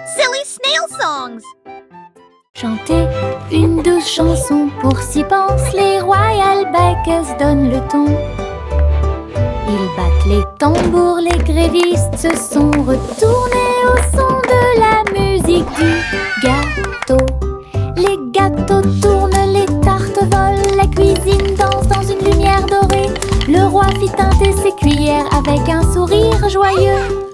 Silly snail songs. Chanter une douce chanson, pour s'y pensent les Royal Bikers donnent le ton. Ils battent les tambours, les grévistes se sont retournés au son de la musique du gâteau. Les gâteaux tournent, les tartes volent, la cuisine danse dans une lumière dorée. Le roi fit teinter ses cuillères avec un sourire joyeux.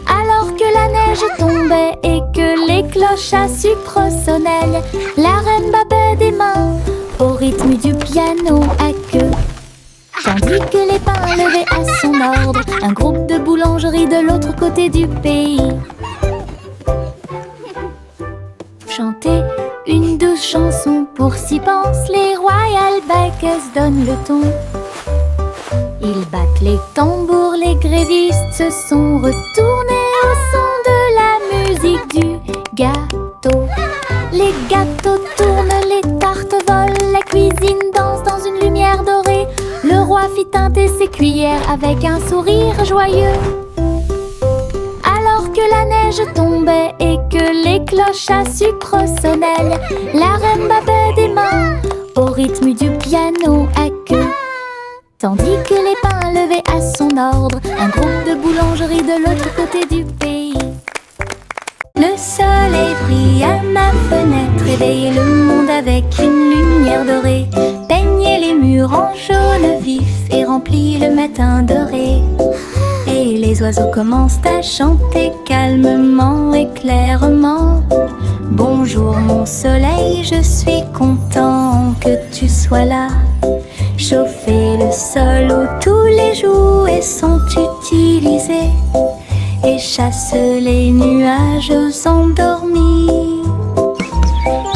Alors que la neige tombait et que les cloches à sucre sonnaient, la reine battait des mains au rythme du piano à queue. Tandis que les pains levaient à son ordre un groupe de boulangeries de l'autre côté du pays. Chanter une douce chanson, pour s'y pensent les Royal Bikers donnent le ton. Ils battent les tambours, les grévistes se sont retournés au son de la musique du gâteau. Les gâteaux tournent, les tartes volent, la cuisine danse dans une lumière dorée. Le roi fit teinter ses cuillères avec un sourire joyeux. Alors que la neige tombait et que les cloches à sucre sonnaient, la reine battait des mains au rythme du piano à queue. Tandis que les pains levaient à son ordre un groupe de boulangeries de l'autre côté du pays. Le soleil brille à ma fenêtre, réveille le monde avec une lumière dorée. Peignez les murs en jaune vif et remplit le matin doré. Et les oiseaux commencent à chanter calmement et clairement. Bonjour mon soleil, je suis content que tu sois là. Chauffer le sol où tous les jouets sont utilisés et chasse les nuages endormis.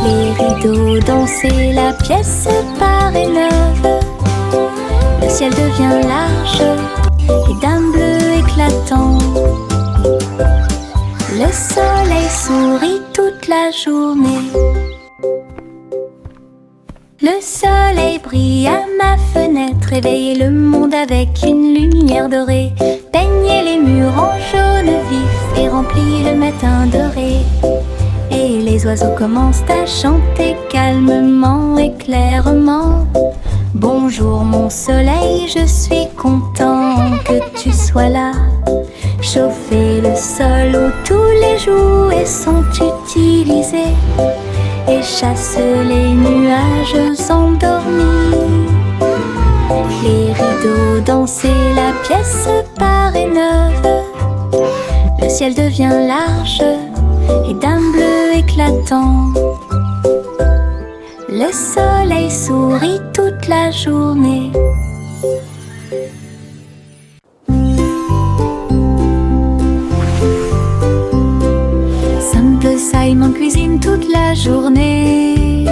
Les rideaux danser, la pièce paraît neuve. Le ciel devient large et d'un bleu éclatant. Le soleil sourit toute la journée. Le soleil brille à ma fenêtre, réveille le monde avec une lumière dorée. Peignez les murs en jaune vif et remplit le matin doré. Et les oiseaux commencent à chanter calmement et clairement. Bonjour mon soleil, je suis content que tu sois là. Chauffer le sol où tous les jouets sont utilisés et chasse les nuages endormis. Les rideaux danser, la pièce paraît neuve. Le ciel devient large et d'un bleu éclatant. Le soleil sourit toute la journée. Simple Simon cuisine toute la journée.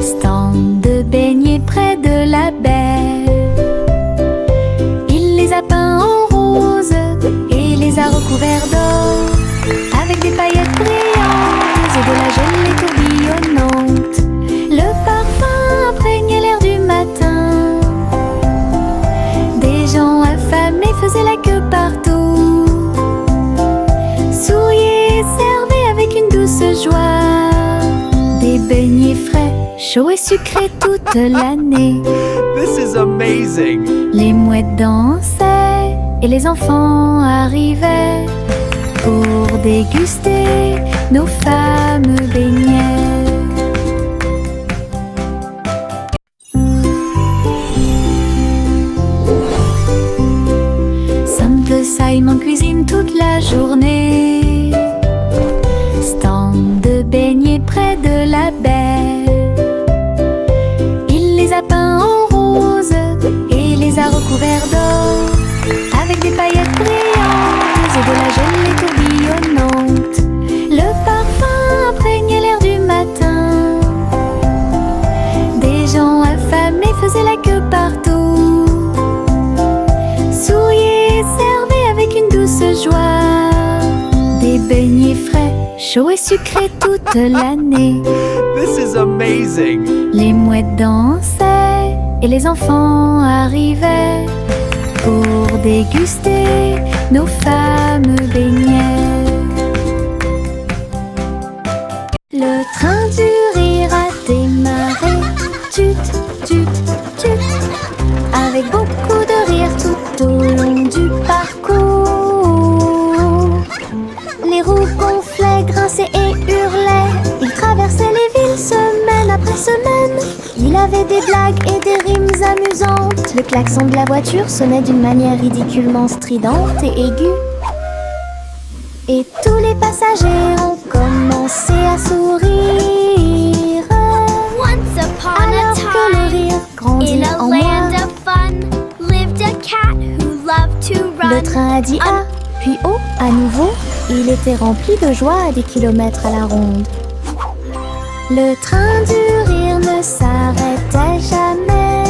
Stand de beignets près de la baie. Il les a peints en rose et les a recouverts d'or, avec des paillettes brillantes et de la gelée tourbillonnante. Le parfum imprègne l'air du matin. Des gens affamés faisaient la queue partout. Souriez, servez avec une douce joie. Des beignets frais, chauds et sucrés toute l'année. This is amazing! Les mouettes dansaient et les enfants arrivaient pour déguster nos fameux beignets. Simple Simon cuisine toute la journée. Stand de beignets près de la baie. Il les a peints en rose et les a recouverts d'or, avec des paillettes brillantes et de la gelée tourbillonnante. Le parfum imprègne l'air du matin. Des gens affamés faisaient la queue partout. Souriez, servez avec une douce joie. Des beignets frais, chauds et sucrés toute l'année. This is amazing! Les mouettes dansaient et les enfants arrivaient pour déguster nos fameux beignets. du parcours. Les roues gonflaient, grinçaient et hurlaient. Il traversait les villes semaine après semaine. Il avait des blagues et des rimes amusantes. Le klaxon de la voiture sonnait d'une manière ridiculement stridente et aiguë. Et tous les passagers ont commencé à sourire. Once upon a Alors que le time, rire grandit in a en land moi, of fun, lived a cat who loved to run. le train a dit A, puis O à nouveau. Il était rempli de joie à des kilomètres à la ronde. Le train du rire ne s'arrêtait jamais.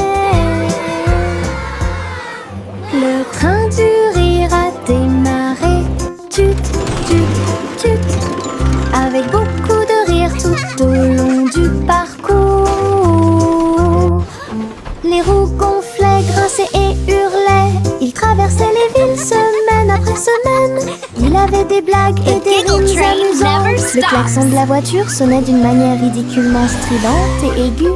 Le train du rire a démarré. Tut, tut, tut. Avec beaucoup de rire tout au long du parcours. Les roues gonflaient, grinçaient et hurlaient. Il traversait les villes semaine après semaine. Il avait des blagues et des giggle rimes train never amusantes. Le stops. klaxon de la voiture sonnait d'une manière ridiculement stridente et aiguë.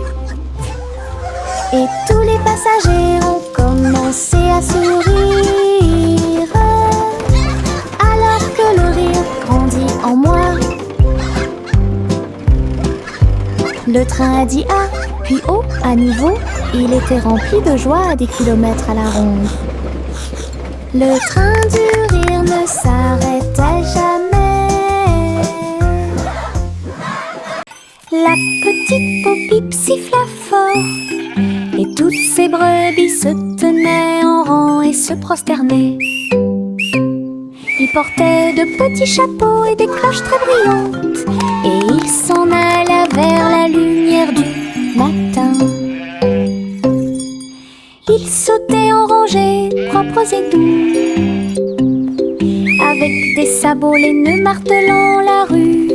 Et tous les passagers ont commencé à sourire. Alors que le rire grandit en moi. Le train a dit A, puis O à nouveau. Il était rempli de joie à des kilomètres à la ronde. Le train du rire ne s'arrêtait jamais. La petite Popip siffla fort. Et toutes ces brebis se tenaient en rang et se prosternaient. Ils portaient de petits chapeaux et des cloches très brillantes. Et ils s'en allaient vers la lumière du matin. Ils sautaient en rangées propres et doux, avec des sabots laineux martelant la rue.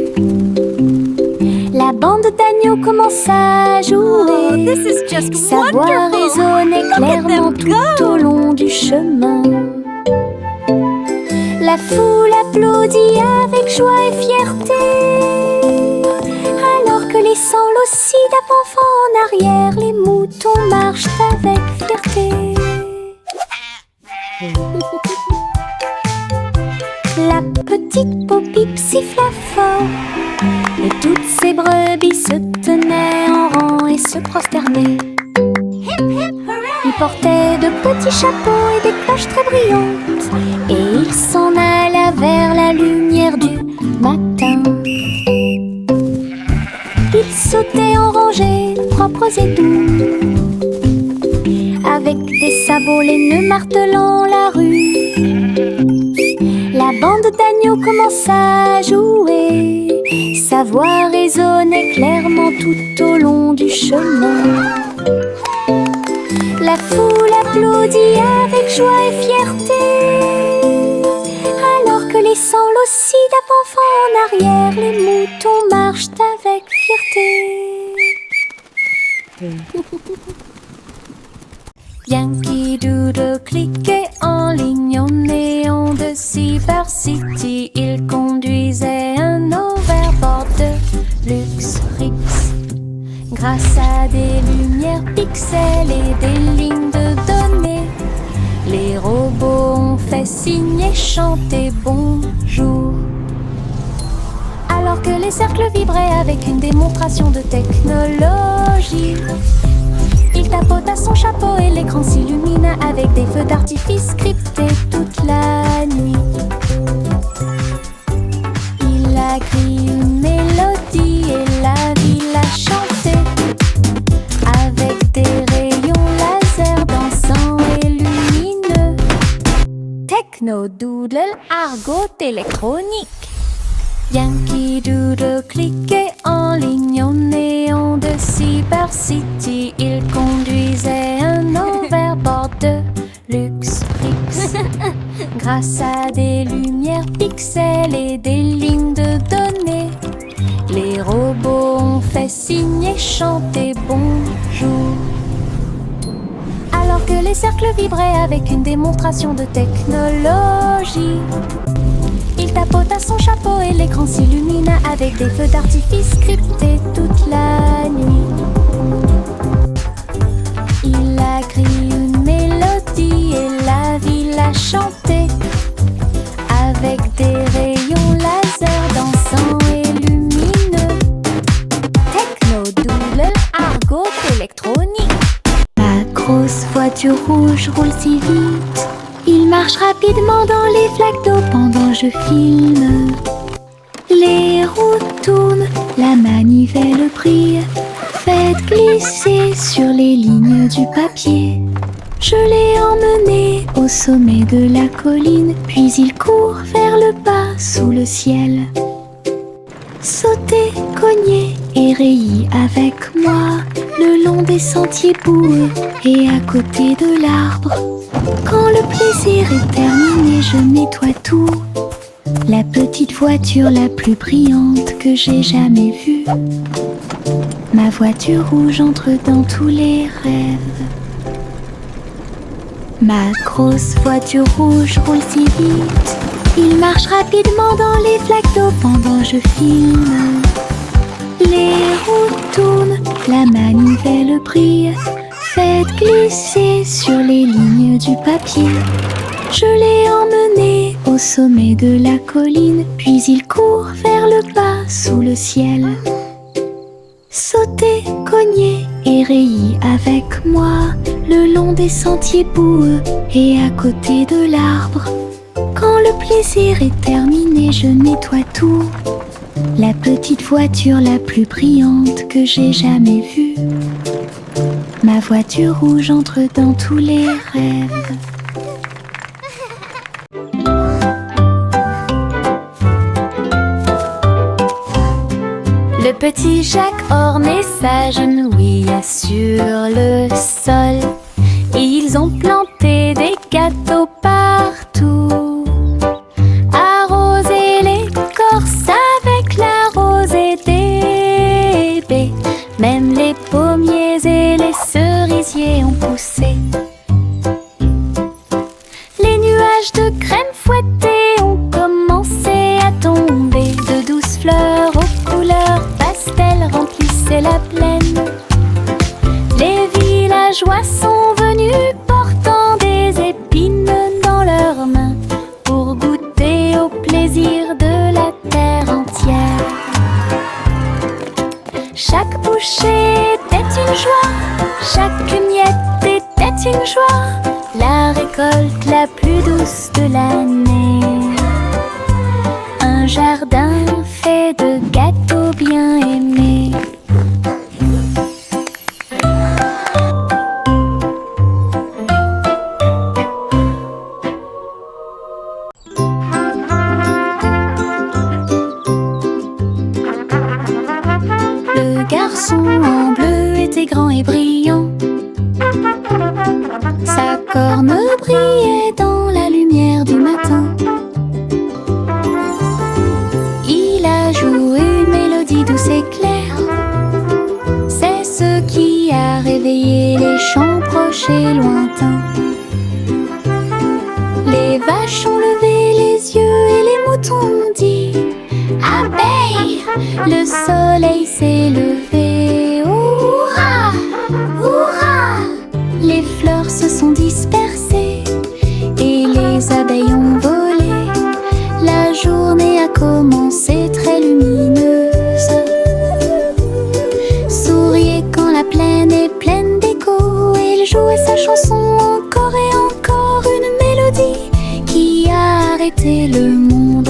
La bande d'agneaux commença à jouer. This is just Sa voix wonderful. résonnait Look at clairement them tout au long du chemin. La foule applaudit avec joie et fierté, alors que les sanglots aussi d'avant en arrière, les moutons marchent avec fierté. La petite Popip siffla fort, et toutes ces brebis se tenaient en rang et se prosternaient. Ils portaient de petits chapeaux et des cloches très brillantes, et ils s'en allaient vers la lumière du matin. Ils sautaient en rangées propres et doux, avec des sabots laineux martelant la rue. La bande d'agneaux commença à jouer. Sa voix résonnait clairement tout au long du chemin. La foule applaudit avec joie et fierté, alors que les sanglots aussi d'avant en arrière, les moutons marchent avec fierté. Yankee Doodle cliquait en ligne au néon de Cyber City. Il conduisait un overboard de luxe Rix. Grâce à des lumières pixels et des lignes de données, les robots ont fait signe et chanter bonjour. Alors que les cercles vibraient avec une démonstration de technologie, il tapota son chapeau et l'écran s'illumina avec des feux d'artifice scriptés toute la nuit. Il a crié une mélodie et la ville a chanté, avec des rayons laser dansants et lumineux. Techno Doodle, argot électronique. Yankee Doodle cliquait en ligne au néon de Cyber City. Il conduisait un overboard de luxe Rix. Grâce à des lumières pixels et des lignes de données, les robots ont fait signe et chanter bonjour. Alors que les cercles vibraient avec une démonstration de technologie, il tapota son chapeau et l'écran s'illumina avec des feux d'artifice scriptés toute la nuit. Il a crié une mélodie et la ville a chanté, chanter avec des rayons laser dansants et lumineux. Techno, double, argot, électronique. Ma grosse voiture rouge roule si vite. Il marche rapidement dans les flaques d'eau pendant que je filme. Les roues tournent, la manivelle brille. Faites glisser sur les lignes du papier. Je l'ai emmené au sommet de la colline, puis il court vers le bas sous le ciel. Sauter, cogner et rayer avec moi le long des sentiers boueux et à côté de l'arbre. Quand le plaisir est terminé, je nettoie tout. La petite voiture la plus brillante que j'ai jamais vue. Ma voiture rouge entre dans tous les rêves. Ma grosse voiture rouge roule si vite. Il marche rapidement dans les flaques d'eau pendant que je filme. Les roues tournent, la manivelle brille. Faites glisser sur les lignes du papier. Je l'ai emmené au sommet de la colline, puis il court vers le bas sous le ciel. Sauter, cogner et rayer avec moi le long des sentiers boueux et à côté de l'arbre. Quand le plaisir est terminé, je nettoie tout. La petite voiture la plus brillante que j'ai jamais vue. Ma voiture rouge entre dans tous les rêves. Le petit Jacques ornait sa genouille sur le sol. Ils ont planté des gâteaux partout, arrosé l'écorce avec la rosée des baies. Même les pommiers et les cerisiers ont poussé. Les nuages de crème fouettée ont commencé à tomber. De douces fleurs aux couleurs pastel remplissaient la plaine. Les villageois sont venus portant des épines dans leurs mains pour goûter au plaisir de la terre entière. Chaque bouchée était une joie, chaque miette était une joie, la récolte la plus douce de l'année. Un jardin fait de gâteaux bien aimés. Le garçon en bleu était grand et brillant. Sa corne brillait dans la lumière du matin. Il a joué une mélodie douce et claire. C'est ce qui a réveillé les champs proches et lointains. Les vaches ont levé les yeux et les moutons ont dit abeille, le soleil s'est levé. Hurrah, hurrah! Les fleurs se sont dispersées et les abeilles ont volé. La journée a commencé très lumineuse. Souriez quand la plaine est pleine d'écho. Il jouait sa chanson encore et encore, une mélodie qui a arrêté le monde.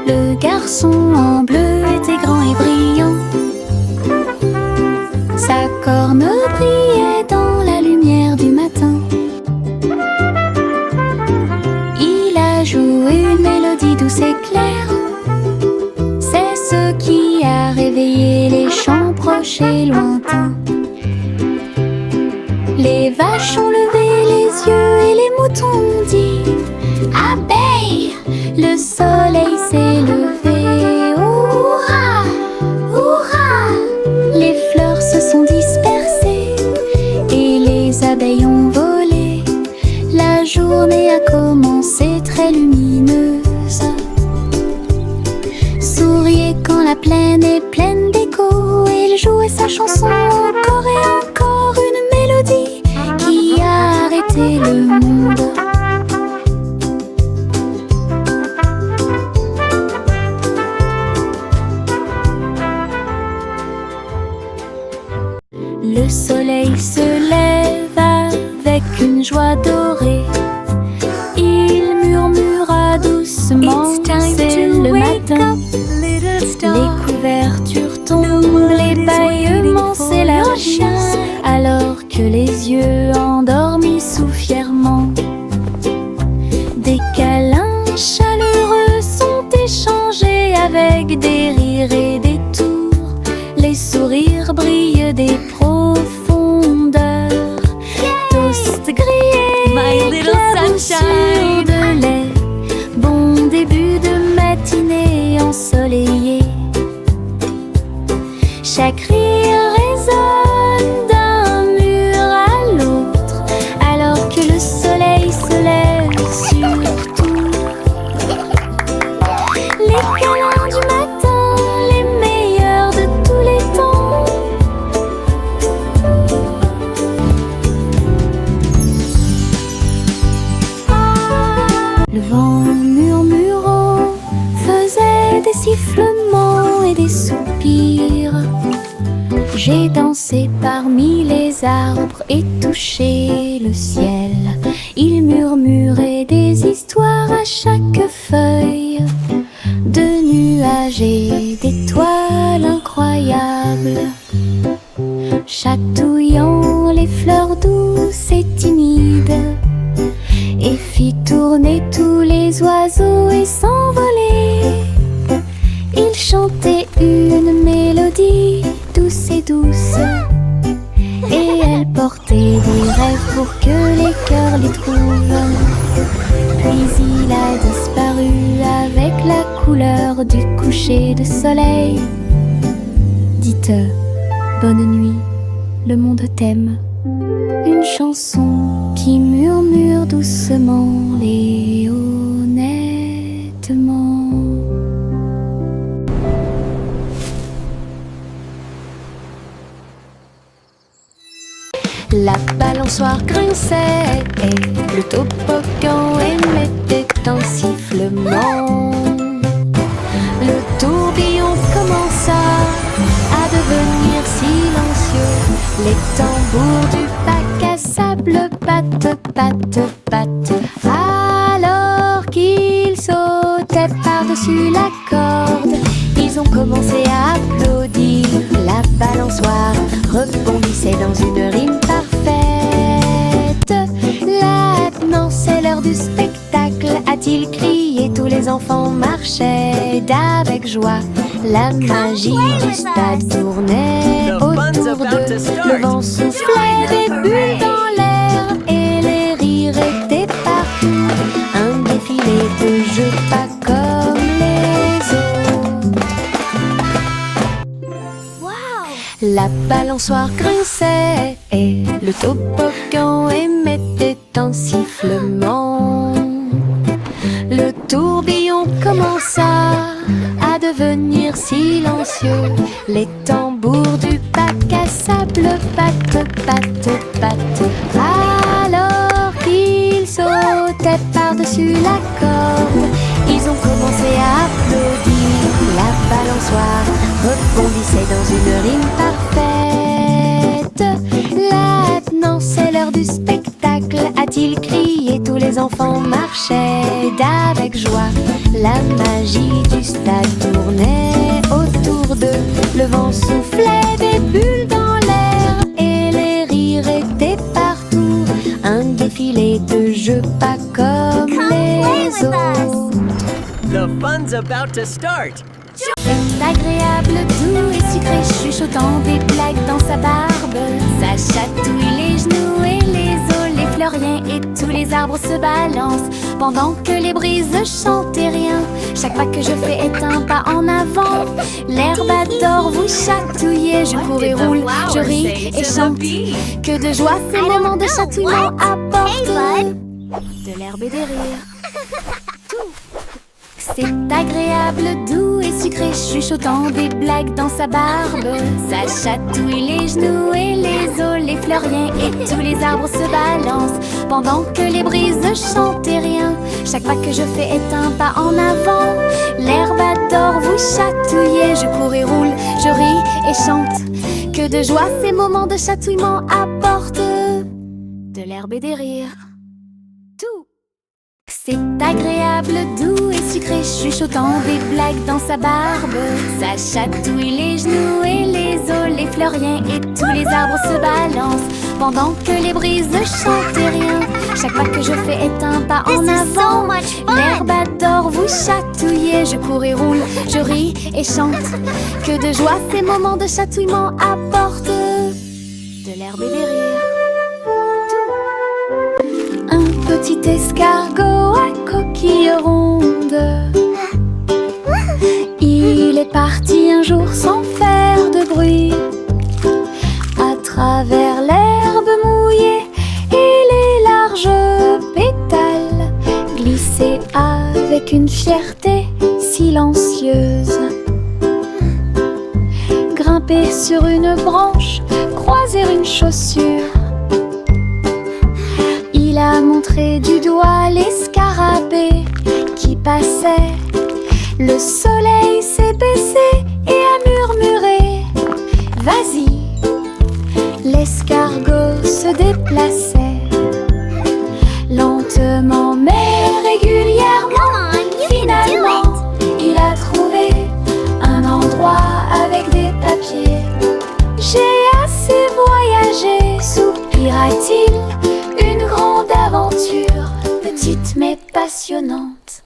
Le garçon en bleu était grand et brillant. Sa corne brillait dans la lumière du matin. Il a joué une mélodie douce et claire. C'est ce qui a réveillé les champs proches et lointains. Les vaches ont levé les yeux et les moutons ont dit abeille, le soleil s'est levé. Hurrah, hurrah! Les fleurs se sont dispersées et les abeilles ont volé. La journée a commencé très lumineuse. Souriait quand la plaine est pleine d'écho. Il jouait sa chanson encore et encore, une mélodie qui a arrêté le monde. Le soleil se lève avec une joie dorée. Il murmura doucement, c'est le matin. Les couvertures tombent, les bâillements s'élargissent, alors que les yeux endormis souffrent fièrement. Des câlins chaleureux sont échangés avec des rires et des tours. Les sourires brillent des profondeurs. Toast grillé, éclaboussure de lait. Bon début de matinée ensoleillée. Chaque rire résonne d'un mur à l'autre, alors que le soleil se lève sur tout. Les câlins du matin, les meilleurs de tous les temps. Le vent murmurant faisait des sifflements et des soupirs. J'ai dansé parmi les arbres et touché le ciel. Il murmurait des histoires à chaque feuille, de nuages et d'étoiles incroyables, chatouillant les fleurs douces et timides, et fit tourner tous les oiseaux et s'envoler. Il chantait une mélodie douce et douce, et elle portait des rêves pour que les cœurs les trouvent. Puis il a disparu avec la couleur du coucher de soleil. Dites bonne nuit, le monde t'aime. Une chanson qui murmure doucement et honnêtement. La balançoire grinçait et le toboggan émettait un sifflement. Le tourbillon commença à devenir silencieux. Les tambours du bac à sable battent, battent, battent, alors qu'ils sautaient par-dessus la corde. Ils ont commencé à applaudir. La balançoire rebondissait dans une rime parfaite. Maintenant c'est l'heure du spectacle, a-t-il crié. Tous les enfants marchaient d'avec joie. La magie du stade tournait autour d'eux. Le vent soufflait des bulles dans l'air et les rires étaient partout. Un défilé de jeux pas comme les autres. La balançoire grinçait et le toboggan émettait un sifflement. Le tourbillon commença à devenir silencieux. Les tambours du bac à sable battent, battent, battent, alors qu'ils sautaient par-dessus la corde. Ils ont commencé à applaudir. La balançoire rebondissait dans une rime parfaite. Maintenant c'est l'heure du spectacle, a-t-il crié. Tous les enfants marchaient d'avec joie. La magie du stade tournait autour d'eux. Le vent soufflait des bulles dans l'air et les rires étaient partout. Un défilé de jeux pas comme les autres. The fun's about to start. C'est agréable, doux et sucré, chuchotant des blagues dans sa barbe. Ça chatouille les genoux et les os, les fleuriens et tous les arbres se balancent pendant que les brises chantent et rien. Chaque pas que je fais est un pas en avant. L'herbe adore vous chatouiller. Je cours et roule, je ris et chante. Que de joie ces moments de chatouillement apportent. de l'herbe et des rires. C'est agréable, doux et sucré, chuchotant des blagues dans sa barbe. Ça chatouille les genoux et les os, les fleuriens et tous les arbres se balancent pendant que les brises chantent et rien. Chaque pas que je fais est un pas en avant. L'herbe adore vous chatouiller, je cours et roule, je ris et chante. Que de joie ces moments de chatouillement apportent de l'herbe et des rires. Tout. C'est agréable, doux et sucré, chuchotant des blagues dans sa barbe. Ça chatouille les genoux et les os, les fleuriens et tous les arbres se balancent pendant que les brises chantent et rien. Chaque pas que je fais est un pas en avant. L'herbe adore vous chatouiller, je cours et roule, je ris et chante. Que de joie ces moments de chatouillement apportent de l'herbe et des rires. Un petit escargot à coquille ronde, il est parti un jour sans faire de bruit, à travers l'herbe mouillée et les larges pétales, glisser avec une fierté silencieuse. Grimper sur une branche, croiser une chaussure. Il a montré du doigt les scarabées qui passaient. Le soleil s'est baissé et a murmuré « Vas-y !» L'escargot se déplaçait lentement mais régulièrement. Finalement, il a trouvé un endroit avec des papiers. « J'ai assez voyagé !» soupira-t-il. Une grande aventure, petite mais passionnante.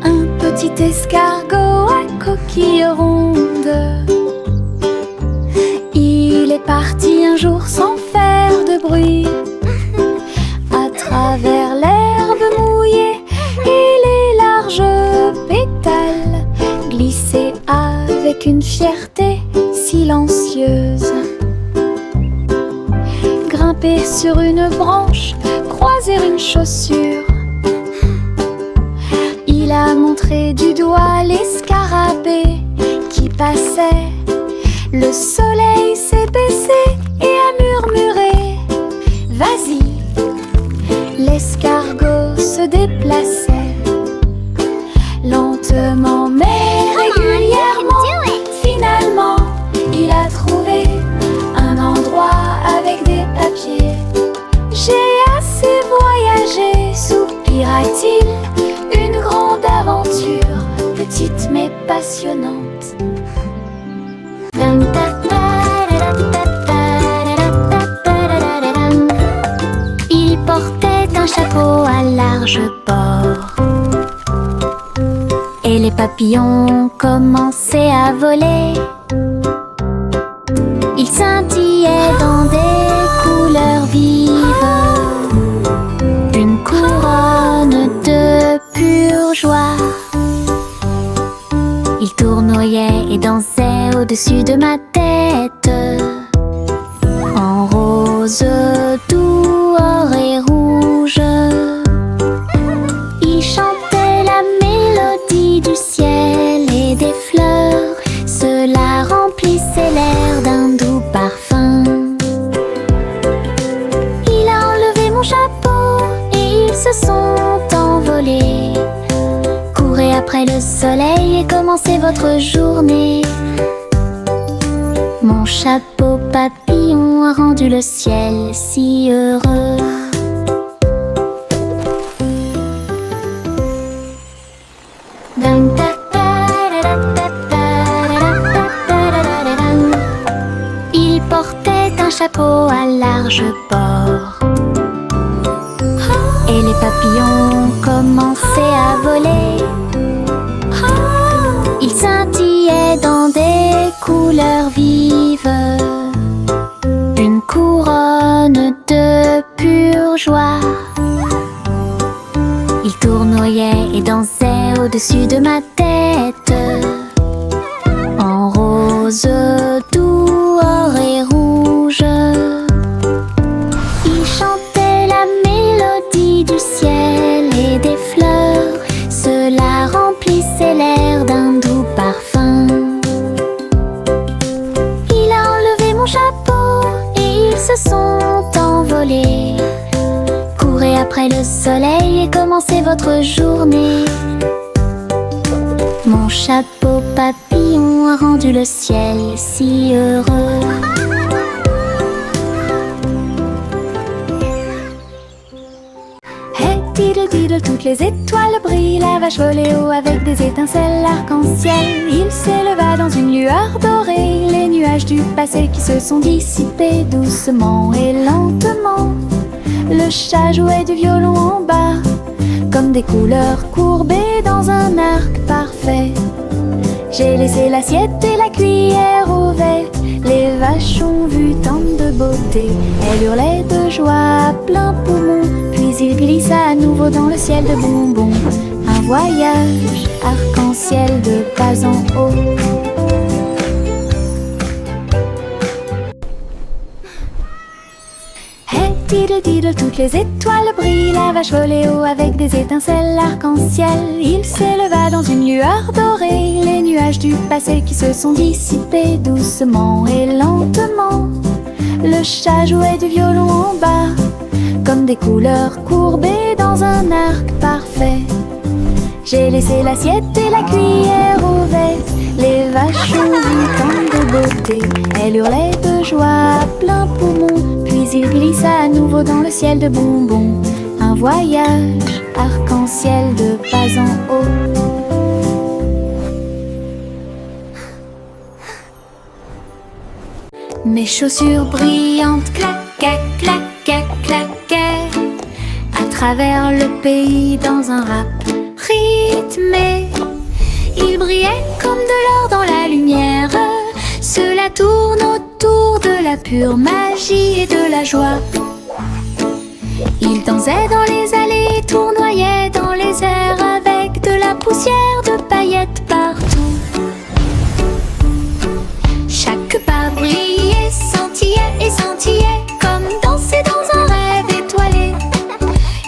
Un petit escargot à coquille ronde, il est parti un jour sans faire de bruit, à travers l'herbe mouillée et les larges pétales, glisser avec une fierté silencieuse. Grimper sur une branche, croiser une chaussure. Il a montré du doigt les scarabées qui passaient. Le soleil s'est baissé et a murmuré « Vas-y !» L'escargot se déplaçait lentement mais régulièrement. Finalement, il a trouvé un endroit avec des papiers. J'ai assez voyagé, soupira-t-il. Une grande aventure, petite mais passionnante. Il portait un chapeau à large port et les papillons commençaient à voler. Il scintillait dans des couleurs vives, une couronne de pure joie. Il tournoyait et dansait au-dessus de ma tête, en rose, doux, or et rouge. Il chantait la mélodie du ciel et des fleurs, cela remplissait l'air d'un doux parfum. Il a enlevé mon chapeau et ils se sont envolés. Courez après le soleil et commencez votre journée. Mon chapeau papillon a rendu le ciel si heureux. Il portait un chapeau à large port et les papillons commençaient à voler. Il scintillait dans des couleurs vives, une couronne de pure joie. Il tournoyait et dansait au-dessus de ma tête, en rose, doux, or et rouge. Il chantait la mélodie le soleil et commencez votre journée. Mon chapeau papillon a rendu le ciel si heureux. Hey diddle diddle, toutes les étoiles brillent. La vache volait haut avec des étincelles arc-en-ciel. Il s'éleva dans une lueur dorée. Les nuages du passé qui se sont dissipés doucement et lentement. Le chat jouait du violon en bas, comme des couleurs courbées dans un arc parfait. J'ai laissé l'assiette et la cuillère au vert. Les vaches ont vu tant de beauté. Elles hurlaient de joie à plein poumon. Puis il glissa à nouveau dans le ciel de bonbons. Un voyage arc-en-ciel de bas en haut. Hey diddle diddle, toutes les étoiles brillent. La vache volait haut avec des étincelles arc-en-ciel. Il s'éleva dans une lueur dorée. Les nuages du passé qui se sont dissipés doucement et lentement. Le chat jouait du violon en bas, comme des couleurs courbées dans un arc parfait. J'ai laissé l'assiette et la cuillère au vert. Les vaches ont vu tant de beauté. Elles hurlaient de joie à plein poumon. Puis il glissa à nouveau dans le ciel de bonbons. Un voyage arc-en-ciel de bas en haut. Mes chaussures brillantes claquaient, claquaient, claquaient à travers le pays dans un rap rythmé. Ils brillaient comme de l'or dans la lumière. Cela tourne autour de la pure magie et de la joie. Ils dansaient dans les allées, tournoyaient dans les airs avec de la poussière de paillettes partout. Chaque pas brillait, scintillait et scintillait comme danser dans un rêve étoilé.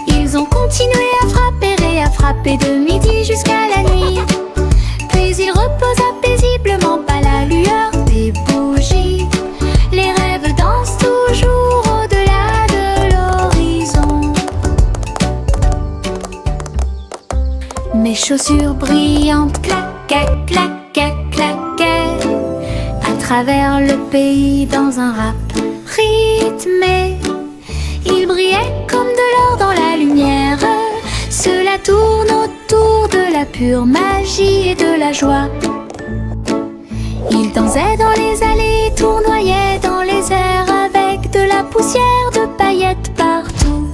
Ils ont continué à frapper et à frapper de midi jusqu'à la nuit. Puis il reposa paisiblement pas la lueur des bougies. Les rêves dansent toujours au-delà de l'horizon. Mes chaussures brillantes claquaient, claquaient, claquaient à travers le pays dans un rap rythmé. Ils brillaient comme de l'or dans la lumière. Cela tourne autour de la pure magie et de la joie. Ils dansaient dans les allées, tournoyaient dans les airs avec de la poussière de paillettes partout.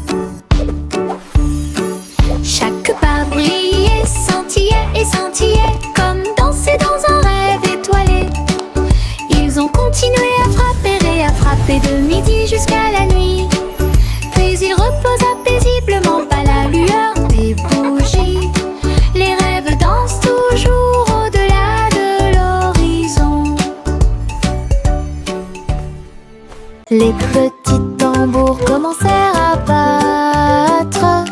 Chaque pas brillait, scintillait et scintillait comme danser dans un rêve étoilé. Ils ont continué à frapper et à frapper de midi jusqu'à la nuit. Puis il reposa paisiblement pas la lueur des bougies. Les rêves dansent toujours au-delà de l'horizon. Les petits tambours commencèrent à battre,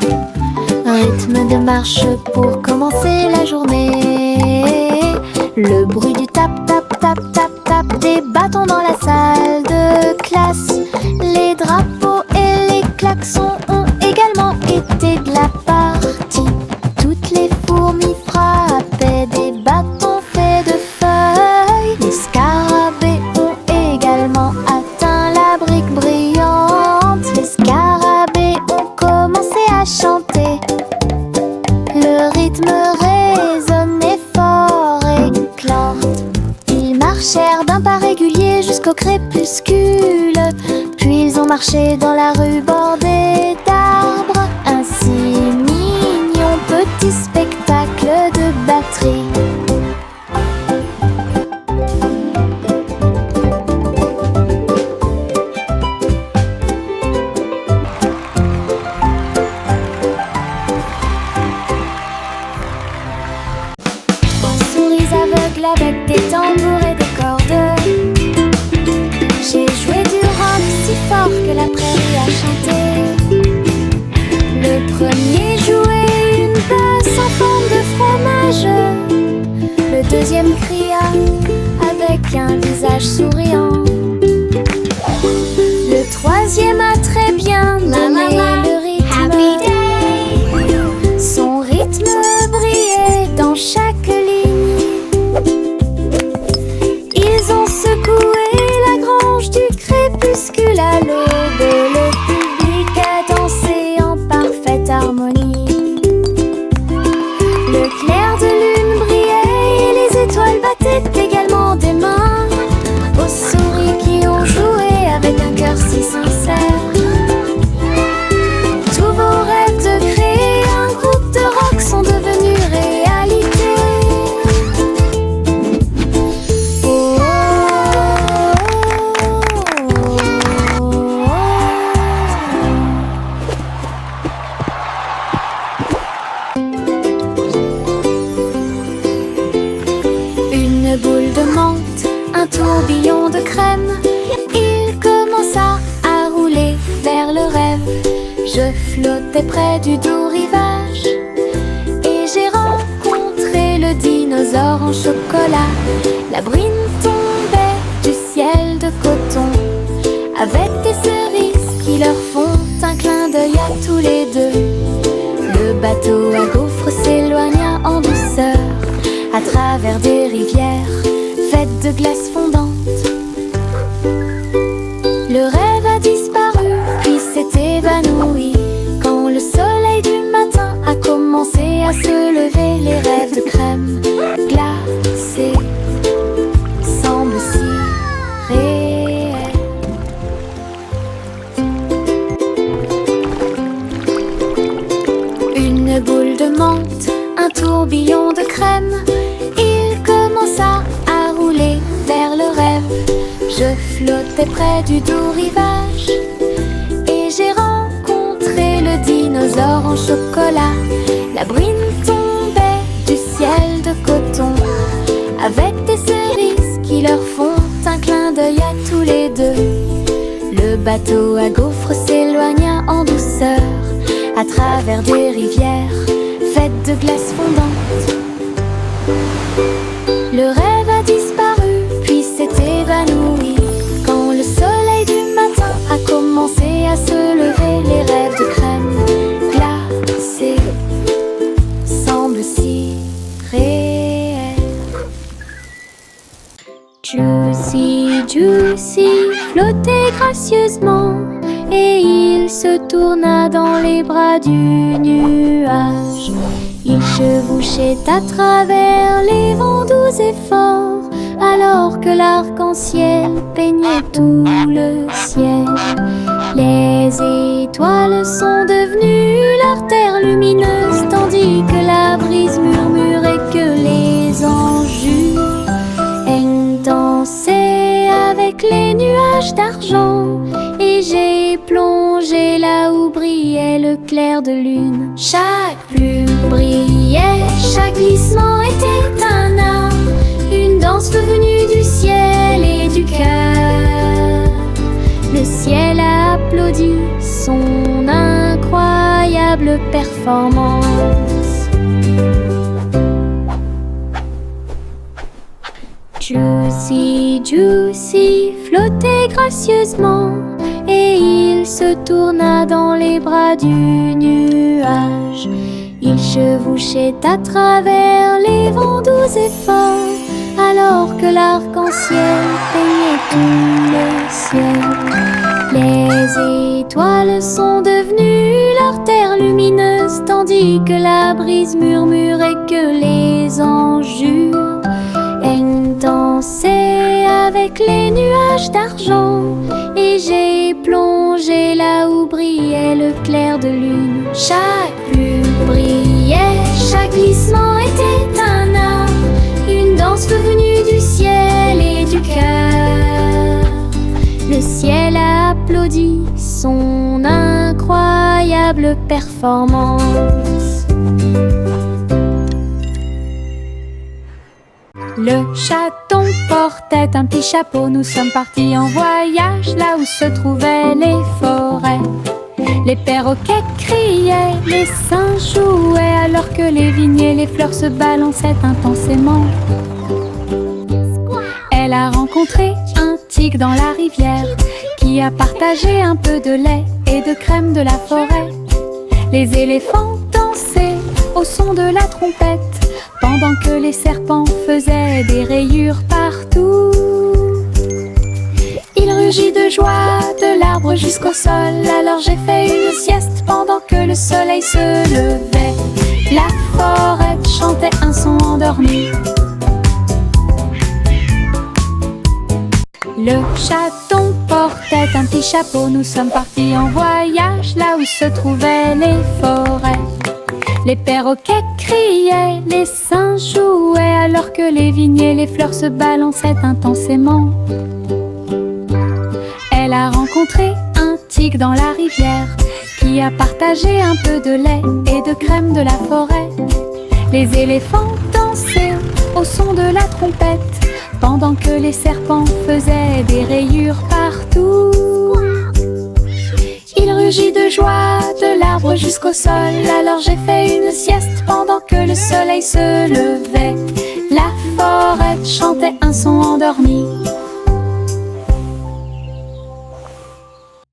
rythme de marche pour commencer la journée. Le bruit du tap tap tap tap tap des bâtons dans la salle de classe. Les drapeaux et les klaxons ont également été de la partie. Toutes les fourmis frappaient des bâtons faits de feuilles. Les scarabées ont également atteint la brique brillante. Les scarabées ont commencé à chanter. Le rythme résonnait fort et clair. Ils marchèrent d'un pas régulier jusqu'au crépuscule. Puis ils ont marché dans la rue bordée d'arbres. Un si mignon petit spectacle de batterie. Souris aveugles avec des tambours et des cordes. J'ai joué du rock si fort que la prairie a chanté. Le premier jouait une basse en forme de fromage. Le deuxième cria avec un visage souriant. Le troisième a très bien donné le rythme. menthe, un tourbillon de crème. Il commença à rouler vers le rêve. Je flottais près du doux rivage et j'ai rencontré le dinosaure en chocolat. La brine tombait du ciel de coton avec des cerises qui leur font un clin d'œil à tous les deux. Le bateau à gaufres s'éloigna en douceur à travers des rivières faites de glace fondante. Le rêve a disparu puis s'est évanoui quand le soleil du matin a commencé à se lever. Les rêves de crème glacée semblent si réels. Une boule de menthe, un tourbillon de crème. Il commença à rouler vers le rêve. Je flottais près du doux rivage et j'ai rencontré le dinosaure en chocolat. La brine tombait du ciel de coton avec des cerises qui leur font un clin d'œil à tous les deux. Le bateau à gaufres s'éloigna en douceur à travers des rivières faites de glace fondante. Le rêve a disparu puis s'est évanoui quand le soleil du matin a commencé à se lever. Les rêves de crème glacée semblent si réels. Juicy, Juicy flottait gracieusement et il se tourna dans les bras du nuage. Il chevauchait à travers les vents doux et forts alors que l'arc-en-ciel peignait tout le ciel. Les étoiles sont devenues l'artère lumineuse tandis que la brise murmurait que les anges dansaient avec les nuages d'argent. Et j'ai plongé là où brillait le clair de lune. Chaque plume brillait, chaque glissement était un art, une danse venue du ciel et du cœur. Le ciel a applaudi son incroyable performance. Juicy, Juicy flottait gracieusement et il se tourna dans les bras du nuage. Il chevauchait à travers les vents doux et forts alors que l'arc-en-ciel peignait tout le ciel. Les étoiles sont devenues l'artère lumineuse tandis que la brise murmurait que les anges dansaient avec les nuages d'argent. Et j'ai plongé là où brillait le clair de lune. Chaque plume brillait, chaque glissement était un art, une danse venue du ciel et du cœur. Le ciel a applaudi son incroyable performance. Le chaton portait un petit chapeau. Nous sommes partis en voyage là où se trouvaient les forêts. Les perroquets criaient, les singes jouaient alors que les vignes et les fleurs se balançaient intensément. Elle a rencontré un tigre dans la rivière qui a partagé un peu de lait et de crème de la forêt. Les éléphants dansaient au son de la trompette pendant que les serpents faisaient des rayures partout. Il rugit de joie de l'arbre jusqu'au sol. Alors j'ai fait une sieste pendant que le soleil se levait. La forêt chantait un son endormi. Le chaton portait un petit chapeau. Nous sommes partis en voyage là où se trouvaient les forêts. Les perroquets criaient, les singes jouaient alors que les vignes et les fleurs se balançaient intensément. Elle a rencontré un tigre dans la rivière qui a partagé un peu de lait et de crème de la forêt. Les éléphants dansaient au son de la trompette pendant pendant que les serpents faisaient des rayures partout. Il rugit de joie de l'arbre jusqu'au sol. Alors j'ai fait une sieste pendant que le soleil se levait. La forêt chantait un son endormi.